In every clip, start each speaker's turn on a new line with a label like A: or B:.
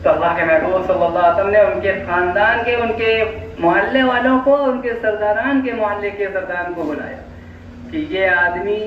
A: تو اللہ کے محبوب صلی اللہ علیہ وسلم نے ان کے خاندان کے، ان کے محلے والوں کو، ان کے سرداران کے محلے کے سرداران کو بلایا کہ یہ آدمی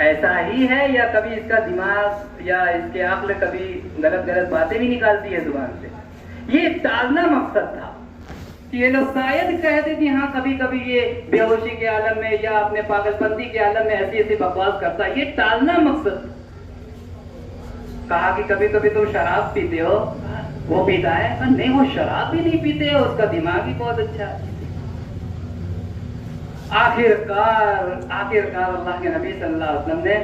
A: ایسا ہی ہے یا کبھی اس کا دماغ یا اس کے عقل کبھی غلط غلط باتیں بھی نکالتی ہے زبان سے. یہ ٹالنا مقصد تھا کہ یہ لوگ شاید کہتے کہ ہاں کبھی کبھی یہ بے ہوشی کے عالم میں یا اپنے پاگل پنتی کے عالم میں ایسی ایسی بکواس کرتا ہے. یہ ٹالنا مقصد تھا. کہا کہ کبھی کبھی تم شراب پیتے ہو، وہ پیتا ہے پر نہیں، وہ شراب بھی نہیں پیتے، اس کا دماغ بھی بہت اچھا ہے. آخر کار اللہ کے نبی صلی اللہ علیہ وسلم نے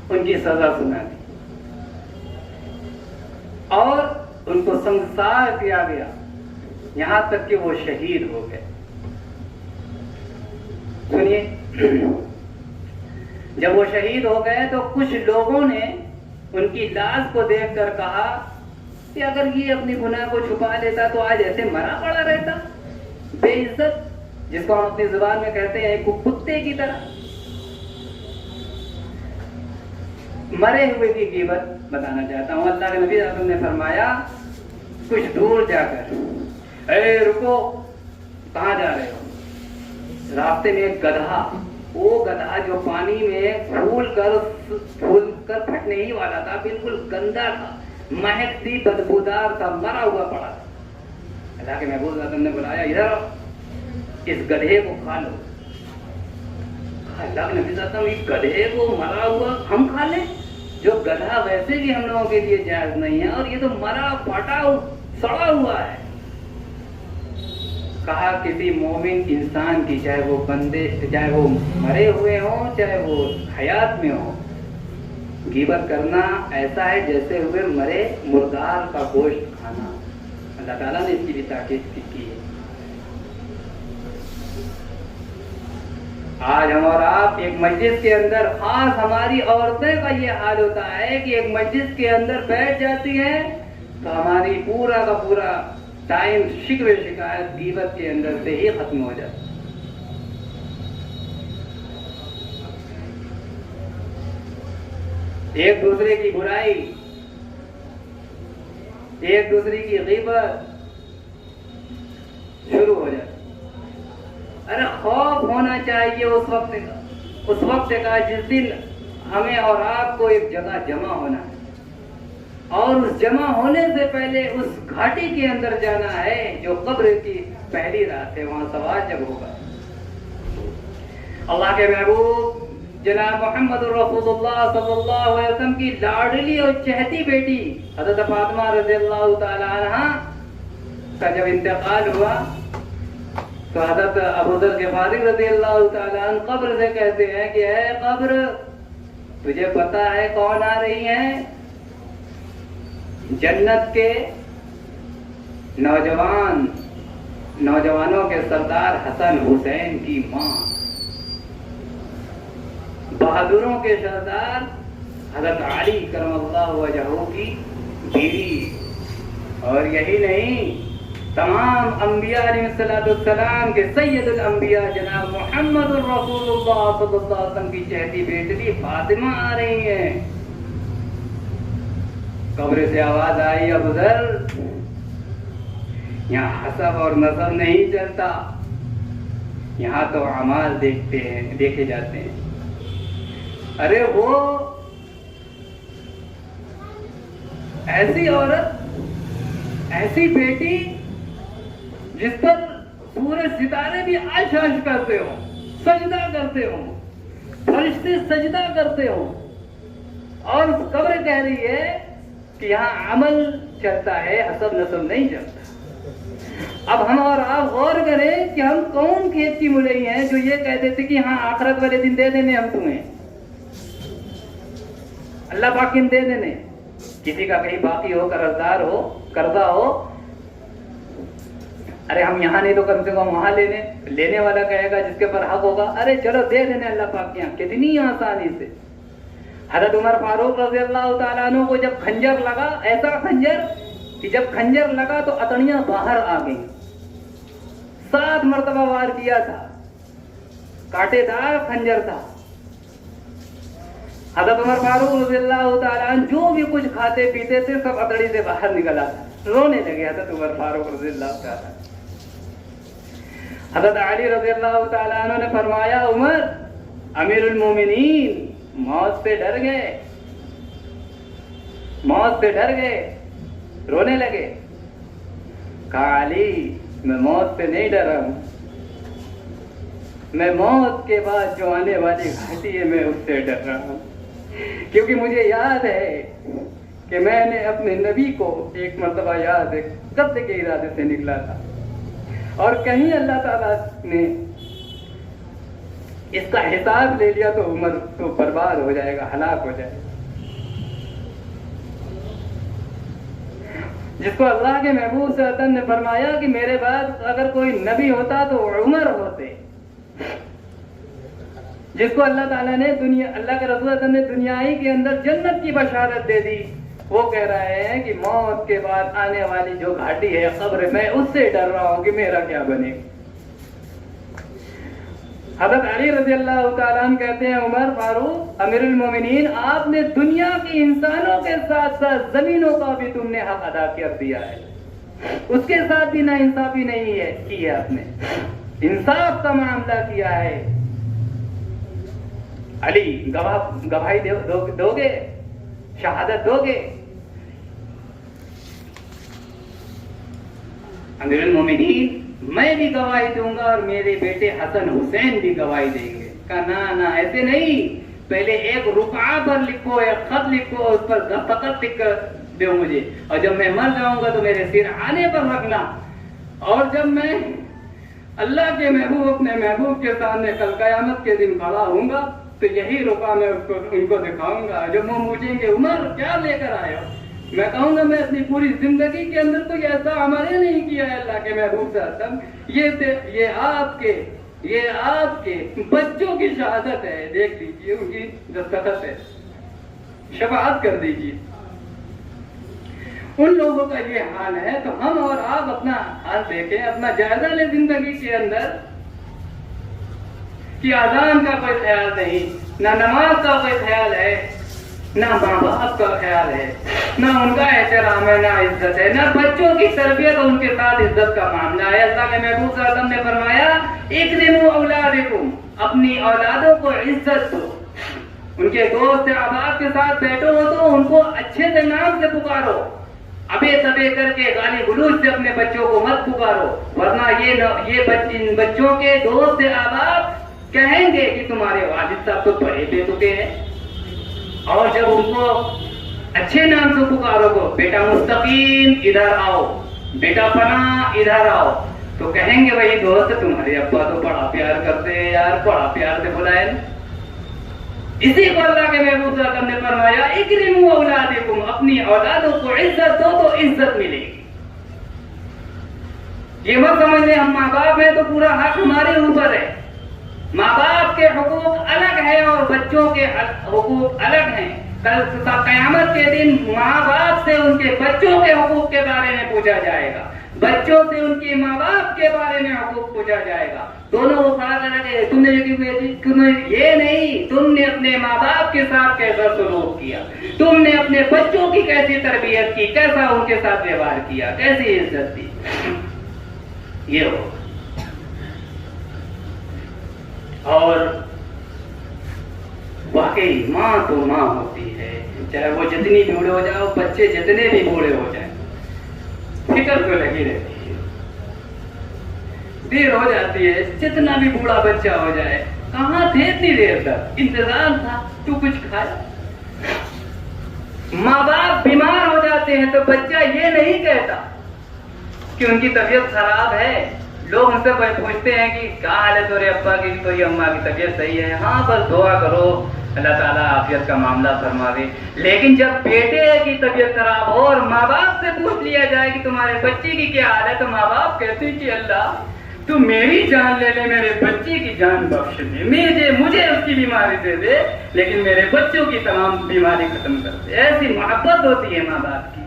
A: ان کی سزا سنا دی اور ان کو سنسار کیا گیا، یہاں تک کہ وہ شہید ہو گئے. سنیے، جب وہ شہید ہو گئے تو کچھ لوگوں نے ان کی لاش کو دیکھ کر کہا کہ اگر یہ اپنی گناہ کو چھپا لیتا تو آج ایسے مرا پڑا رہتا، بے عزت، جس کو ہم اپنی زبان میں کہتے ہیں کتے کی طرح. مرے ہوئے کی غیبت بتانا چاہتا ہوں. اللہ کے نبی صلی اللہ علیہ وسلم نے فرمایا کچھ دور جا کر، اے رکو، کہاں جا رہے ہو؟ راستے میں ایک گدھا، وہ گدھا جو پانی میں پھول کر پھٹنے ہی والا تھا، بالکل گندا تھا، مہک تھی، بدبودار تھا، مرا ہوا پڑا تھا. اللہ کے محبوب صلی اللہ علیہ وسلم نے بلایا، ادھر اس گدھے کو کھا لو. اللہ کے نبی صلی اللہ علیہ وسلم، اس گدھے کو مرا ہوا ہم کھا لیں؟ جو گدھا ویسے بھی ہم لوگوں کے لیے جائز نہیں ہے، اور یہ تو مرا پھٹا سڑا ہوا ہے. کہا کسی مومن انسان کی، چاہے وہ بندے، چاہے وہ مرے ہوئے ہوں، چاہے وہ حیات میں ہوں، غیبت کرنا ایسا ہے جیسے ہوئے مرے مردار کا گوشت کھانا. اللہ تعالیٰ نے اس کی بھی تاکید کی ہے. آج ہم اور آپ ایک مجلس کے اندر، خاص ہماری عورتیں کا یہ حال ہوتا ہے کہ ایک مجلس کے اندر بیٹھ جاتی ہیں تو ہماری پورا کا پورا ٹائم شکوے شکایت غیبت کے اندر سے ہی ختم ہو جاتا ہے. ایک دوسرے کی برائی، ایک دوسرے کی غیبت شروع ہو جاتی. ارے خوف ہونا چاہیے اس وقت کا جس دن ہمیں اور آپ کو ایک جگہ جمع ہونا ہے، اور اس جمع ہونے سے پہلے اس گھاٹی کے اندر جانا ہے جو قبر کی پہلی رات ہے. وہاں سوال جب ہوگا. اللہ کے محبوب جناب محمد رسول اللہ صلی اللہ علیہ وسلم کی لاڈلی اور چہتی بیٹی حضرت فاطمہ رضی اللہ تعالی عنہا کا جب انتقال ہوا تو حضرت ابو ذر غفاری رضی اللہ تعالیٰ عنہ قبر سے کہتے ہیں کہ اے قبر، تجھے پتا ہے کون آ رہی ہیں؟ جنت کے نوجوانوں کے سردار حسن حسین کی ماں، بہادروں کے سردار حضرت علی کرم اللہ وجہہ کی بیوی. اور یہی نہیں، تمام انبیاء علیہ السلام کے سید الانبیاء جناب محمد الرسول اللہ صلی اللہ علیہ وسلم کی چہتی بیٹی فاطمہ آ رہی ہیں. قبر سے آواز آئی، ابو ذر، یہاں حسب اور نسب نہیں چلتا، یہاں تو اعمال دیکھے جاتے ہیں. ارے وہ ایسی عورت، ایسی بیٹی جس پر سورج ستارے بھی عرش کرتے ہو، سجدہ کرتے ہو، فرشتے سجدہ کرتے ہو، اور اس قبر کہہ رہی ہے کہ یہاں عمل چلتا ہے، حسب نسب نہیں چلتا. اب ہم اور آپ غور کریں کہ ہم کون کھیت کی ملئی ہیں جو یہ کہتے تھے کہ ہاں آخرت والے دن دے دینے ہم تمہیں، اللہ پاک دے دینے. کسی کا کہیں باقی ہو، قرضدار ہو، قرضہ ہو، ارے ہم یہاں نہیں تو کم سے کم وہاں لینے والا کہے گا جس کے پر حق ہوگا، ارے چلو دے دینے اللہ پاک کے یہاں. کتنی آسانی سے. حضرت عمر فاروق رضی اللہ تعالیٰ عنہ کو جب خنجر لگا، ایسا خنجر کہ جب خنجر لگا تو اتڑیاں باہر آ گئیں، 7 مرتبہ وار کیا تھا، کاٹے دار خنجر تھا. حضرت عمر فاروق رضی اللہ تعالیٰ عنہ جو بھی کچھ کھاتے پیتے تھے سب اتڑی سے باہر نکل آتا, رونے لگے حضرت عمر فاروق رضی اللہ تعالیٰ. حضرت علی رضی اللہ تعالیٰ عنہ نے فرمایا, عمر امیر المومنین موت سے ڈر گئے, موت سے ڈر گئے, رونے لگے. کہا علی میں موت سے نہیں ڈر رہا ہوں, میں موت کے بعد جو آنے والی گھاٹی ہے میں اس سے ڈر رہا ہوں, کیونکہ مجھے یاد ہے کہ میں نے اپنے نبی کو ایک مرتبہ یاد ہے قتل کے ارادے سے نکلا تھا, اور کہیں اللہ تعالیٰ نے اس کا حساب لے لیا تو عمر تو برباد ہو جائے گا, ہلاک ہو جائے گا. جس کو اللہ کے محبوب صلی اللہ علیہ وسلم نے فرمایا کہ میرے بعد اگر کوئی نبی ہوتا تو عمر ہوتے, جس کو اللہ تعالیٰ نے اللہ کے رسول صلی اللہ علیہ وسلم نے دنیائی کے اندر جنت کی بشارت دے دی, وہ کہہ رہے ہیں کہ موت کے بعد آنے والی جو گھاٹی ہے قبر, میں اس سے ڈر رہا ہوں کہ میرا کیا بنے. حضرت علی رضی اللہ تعالیٰ عنہ کہتے ہیں, عمر فاروق امیر المومنین آپ نے دنیا کی انسانوں کے ساتھ ساتھ زمینوں کا بھی تم نے حق ادا کر دیا ہے, اس کے ساتھ بھی نا انصافی نہیں ہے کی ہے, آپ نے انصاف کا معاملہ کیا ہے. علی گواہی دو گے, شہادت دو گے؟ امیر المومنین میں بھی گواہی دوں گا اور میرے بیٹے حسن حسین بھی گواہی دیں گے. کہا نا ایسے نہیں, پہلے ایک رقعہ پر لکھو, ایک خط لکھو, اس پر دستخط لکھ کر دو مجھے, اور جب میں مر جاؤں گا تو میرے سر آنے پر رکھنا, اور جب میں اللہ کے محبوب اپنے محبوب کے سامنے کل قیامت کے دن کھڑا ہوں گا تو یہی رقعہ میں ان کو دکھاؤں گا. جب وہ پوچھیں گے عمر کیا لے کر آئے ہو, میں کہوں گا میں اپنی پوری زندگی کے اندر کوئی ایسا عمل نہیں کیا ہے اللہ کے محبوب صلی اللہ علیہ وسلم, یہ آپ کے بچوں کی شہادت ہے, دیکھ لیجیے ان کی دستخط ہے, شفاعت کر دیجیے. ان لوگوں کا یہ حال ہے تو ہم اور آپ اپنا حال دیکھیں, اپنا جائزہ لیں زندگی کے اندر کہ اذان کا کوئی خیال نہیں, نہ نماز کا کوئی خیال ہے, نہ ماں باپ کا خیال ہے, نہ ان کا احترام ہے, نہ عزت ہے, نہ بچوں کی تربیت اور ان کے ساتھ عزت کا معاملہ ہے. اللہ کے محبوب صلی اللہ علیہ وسلم نے فرمایا اکرموا اولادکم, اپنی اولادوں کو عزت دو, ان کے دوست احباب کے ساتھ بیٹھو ہو تو ان کو اچھے سے نام سے پکارو, ابے تبے کر کے گالی گلوچ سے اپنے بچوں کو مت پکارو, ورنہ یہ بچوں کے دوست احباب کہیں گے کہ تمہارے والد صاحب تو بڑے بے تکے ہیں, اور جب ان کو اچھے نام سے پکارو گو, بیٹا مستقیم ادھر آؤ, بیٹا پناہ ادھر آؤ, تو کہیں گے وہی دوست تمہارے ابا تو بڑا پیار کرتے ہیں یار, بڑا پیار سے بلائے. اسی کو اللہ کے محبوب صلی اللہ علیہ وسلم نے فرمایا اکرموا اولادکم, اپنی اولادوں کو عزت دو تو عزت ملے گی. یہ مت سمجھیں ہم ماں باپ ہیں تو پورا حق ہمارے اوپر ہے. ماں باپ کے حقوق الگ ہیں اور بچوں کے حقوق الگ ہیں. کل قیامت کے دن ماں باپ سے ان کے بچوں کے حقوق کے بارے میں پوچھا جائے گا, بچوں سے ان کے ماں باپ کے بارے میں حقوق پوچھا جائے گا. دونوں کو کھڑا کر کے تم نے یہ نہیں, تم نے اپنے ماں باپ کے ساتھ کیسا سلوک کیا, تم نے اپنے بچوں کی کیسی تربیت کی, کیسا ان کے ساتھ ویوہار کیا, کیسی عزت دی, یہ ہو. اور واقعی ماں تو ماں ہوتی ہے, چاہے وہ جتنی بھی بوڑھے ہو جائے, بچے جتنے بھی بوڑھے ہو جائیں, فکر تو لگی رہتی ہے, دیر ہو جاتی ہے, جتنا بھی بوڑھا بچہ ہو جائے, کہاں تھے اتنی دیر تک, انتظار تھا, تو کچھ کھایا. ماں باپ بیمار ہو جاتے ہیں تو بچہ یہ نہیں کہتا کہ ان کی طبیعت خراب ہے. لوگ ان سے پوچھتے ہیں کہ کیا حال ہے تیرے ابا کی, تو یہ اماں کی طبیعت صحیح ہے, ہاں بس دعا کرو اللہ تعالیٰ عافیت کا معاملہ فرماوے. لیکن جب بیٹے کی طبیعت خراب ہو اور ماں باپ سے پوچھ لیا جائے کہ تمہارے بچے کی کیا حال ہے, تو ماں باپ کہتے ہیں کہ اللہ تو میری جان لے لے, میرے بچے کی جان بخش دے, مجھے اس کی بیماری دے دے, لیکن میرے بچوں کی تمام بیماری ختم کر دے. ایسی محبت ہوتی ہے ماں باپ کی.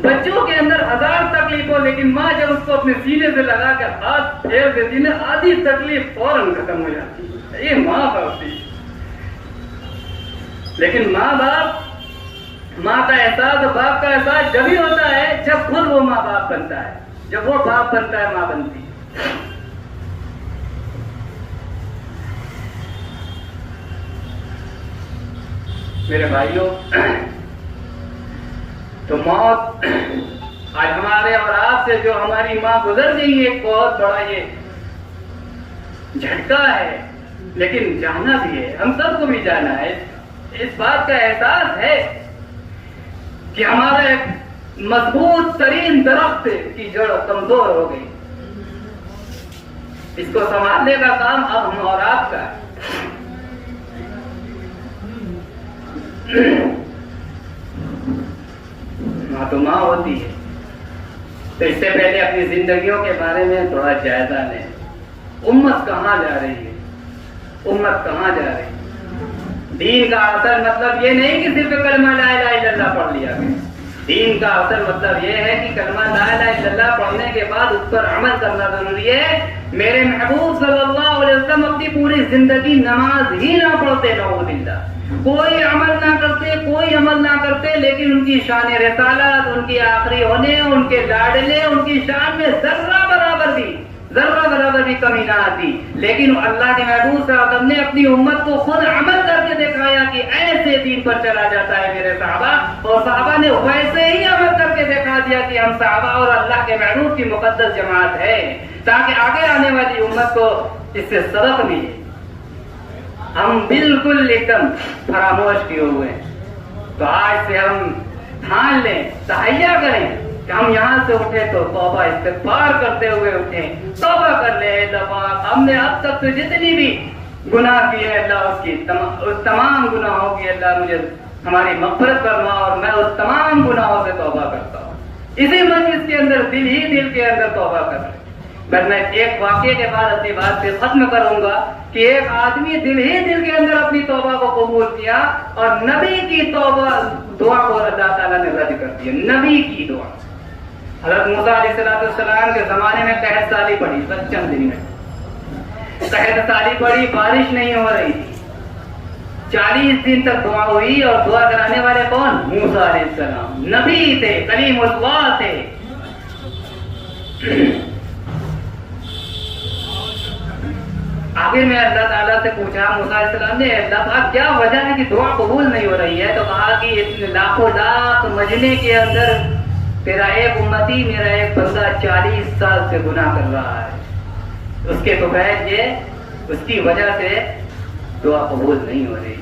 A: بچوں کے اندر ہزار تکلیف ہو, لیکن ماں جب اس کو اپنے سینے سے لگا کر ہاتھ پھیر دیتی نا, آدھی تکلیف فوراً ختم ہو جاتی ہے. یہ ماں کا ہوتی ہے. لیکن ماں کا احساس اور باپ کا احساس جب ہی ہوتا ہے جب خود وہ ماں باپ بنتا ہے، جب وہ باپ بنتا ہے ماں بنتی ہے۔ میرے بھائیوں، تو موت آج ہمارے اور آپ سے جو ہماری ماں گزر گئی ہے ایک بہت بڑا یہ جھٹکا ہے، لیکن جانا بھی ہے، ہم سب کو بھی جانا ہے۔ اس بات کا احساس ہے کہ ہمارا ایک مضبوط ترین درخت کی جڑ کمزور ہو گئی، اس کو سنبھالنے کا کام اب ہم اور آپ کا ہے۔ ماں تو ماں ہوتی ہے، تو اس سے پہلے اپنی زندگیوں کے بارے میں تھوڑا جائزہ لیں۔ امت کہاں جا رہی ہے؟ امت کہاں جا رہی ہے؟ دین کا اصل مطلب یہ نہیں کہ صرف کلمہ لا الہ الا اللہ پڑھ لیا گیا۔ دین کا اصل مطلب یہ ہے کہ کلمہ لا الہ الا اللہ پڑھنے کے بعد اس پر عمل کرنا ضروری ہے۔ میرے محبوب صلی اللہ علیہ وسلم اپنی پوری زندگی نماز ہی نہ پڑھتے، نعوذ باللہ، کوئی عمل نہ کرتے، لیکن ان کی شان رسالت، ان کی آخری ہونے، ان کے لاڈلے، ان کی شان میں ذرہ برابر بھی کمی نہ آتی۔ لیکن اللہ کے محبوب صلی اللہ علیہ وسلم نے اپنی امت کو خود عمل کر کے دکھایا کہ ایسے دین پر چلا جاتا ہے میرے صحابہ، اور صحابہ نے ویسے ہی عمل کر کے دکھا دیا کہ ہم صحابہ اور اللہ کے محبوب کی مقدس جماعت ہے، تاکہ آگے آنے والی امت کو اس سے سبق ملے۔ ہم بالکل ایک دم فراموش کیے ہوئے ہیں، تو آج سے ہم ٹھان لیں، تہیا کریں کہ ہم یہاں سے اٹھے تو توبہ استغفار کرتے ہوئے اٹھیں، توبہ کر لیں۔ ہم نے اب تک تو جتنی بھی گناہ کیے اللہ اس تمام گناہوں کی اللہ مجھے ہماری مغفرت فرما، اور میں اس تمام گناہوں سے توبہ کرتا ہوں۔ اسی مجلس کے اندر دل کے اندر توبہ کر لیں۔ میں ایک واقعے کے بعد اپنی بات سے ختم کروں گا کہ ایک آدمی دل کے اندر اپنی توبہ کو قبول کیا، اور نبی کی توبہ دعا کو اللہ تعالیٰ نے رد کر دیا۔ نبی کی دعا، حضرت موسیٰ علیہ السلام کے زمانے میں قحط سالی پڑی، چند دن میں قحط سالی پڑی، بارش نہیں ہو رہی تھی، 40 دن تک دعا ہوئی، اور دعا کرانے والے کون؟ موسیٰ علیہ السلام، نبی تھے، کلیم اللہ تھے۔ آخر میں اللہ تعالیٰ سے پوچھا موسیٰ علیہ السلام نے، اللہ پاک کیا وجہ ہے کہ دعا قبول نہیں ہو رہی ہے؟ تو کہا کہ لاکھوں لاکھ مجمع کے اندر تیرا ایک امتی، میرا ایک بندہ 40 سال سے گناہ کر رہا ہے، اس کے تو فیض یہ، اس کی وجہ سے دعا قبول نہیں ہو رہی ہے،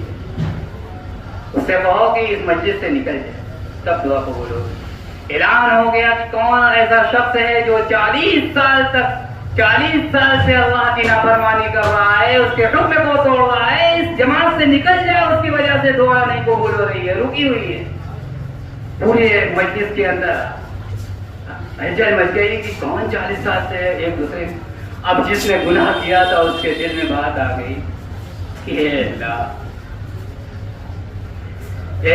A: اس سے کہو کہ اس مجلس سے نکل جائے، تب دعا قبول ہوگی۔ اعلان ہو گیا کہ کون ایسا شخص ہے جو 40 سال سے اللہ کی نافرمانی کر رہا ہے، اس کے حکم کو توڑ رہا ہے، اس جماعت سے نکل جائے، اس کی وجہ سے دعا نہیں قبول ہو رہی ہے، رکی ہوئی ہے۔ پورے مجلس کے اندر ہلچل مچ گئی کہ کون 40 سال سے ایک دوسرے، اب جس نے گناہ کیا تھا اس کے دل میں بات آ گئی کہ اے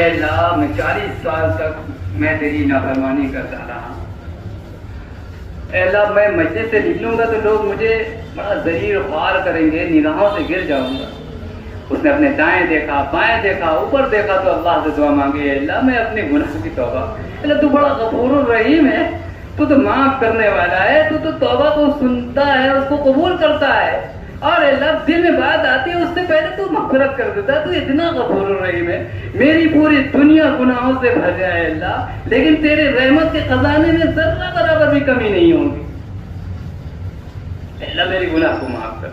A: اللہ میں 40 سال تک میں تیری نافرمانی کرتا رہا، اے اللہ میں مجلس سے نکلوں گا تو لوگ مجھے بڑا ذلیل خوار کریں گے، نگاہوں سے گر جاؤں گا۔ اس نے اپنے دائیں دیکھا، بائیں دیکھا، اوپر دیکھا، تو اللہ سے دعا مانگی، اے اللہ میں اپنے گناہ کی توبہ، اللہ تو بڑا غفور الرحیم ہے، تو معاف کرنے والا ہے، تو توبہ کو سنتا ہے، اس کو قبول کرتا ہے، اور اللہ دل میں بات آتی ہے اس سے پہلے تو مغفرت کر دیتا ہے، تو اتنا غفور الرحیم ہے۔ میری پوری دنیا گناہوں سے بھر جائے اللہ، لیکن تیرے رحمت کے خزانے میں ذرہ برابر بھی کمی نہیں ہوگی، اللہ میری گناہ کو معاف کر۔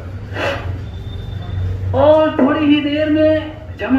A: اور تھوڑی ہی دیر میں جم